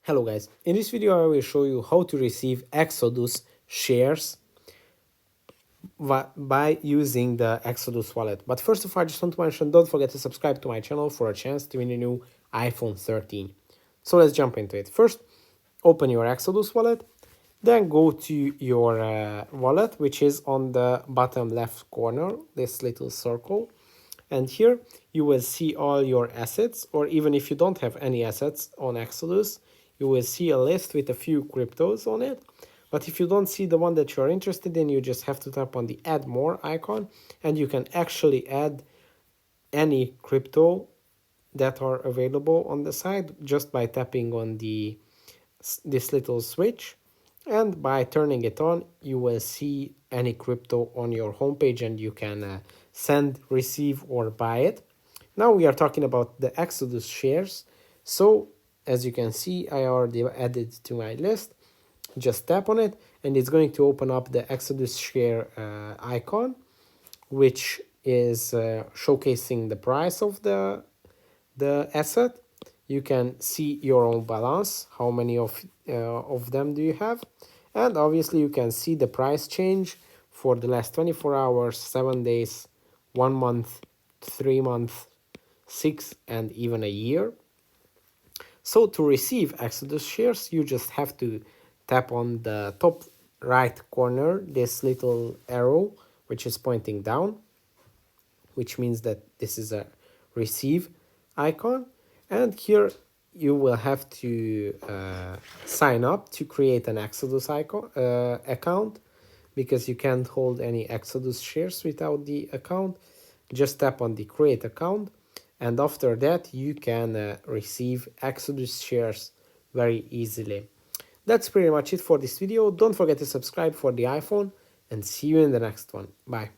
Hello guys, in this video I will show you how to receive Exodus shares by using the Exodus wallet. But first of all, I just want to mention, don't forget to subscribe to my channel for a chance to win a new iPhone 13. So let's jump into it. First, open your Exodus wallet, then go to your wallet, which is on the bottom left corner, this little circle. And here you will see all your assets, or even if you don't have any assets on Exodus, you will see a list with a few cryptos on it. But if you don't see the one that you're interested in, you just have to tap on the add more icon and you can actually add any crypto that are available on the side just by tapping on this little switch, and by turning it on you will see any crypto on your homepage and you can send, receive, or buy it. Now we are talking about the Exodus shares. So as you can see, I already added to my list. Just tap on it and it's going to open up the Exodus share icon, which is showcasing the price of the asset. You can see your own balance, how many of them do you have, and obviously you can see the price change for the last 24 hours, 7 days, 1 month, 3 months, 6, and even a year. So to receive Exodus shares, you just have to tap on the top right corner, this little arrow, which is pointing down, which means that this is a receive icon. And here you will have to sign up to create an Exodus account, because you can't hold any Exodus shares without the account. Just tap on the create account, and after that you can receive Exodus shares very easily. That's pretty much it for this video. Don't forget to subscribe for the iPhone, and see you in the next one. Bye.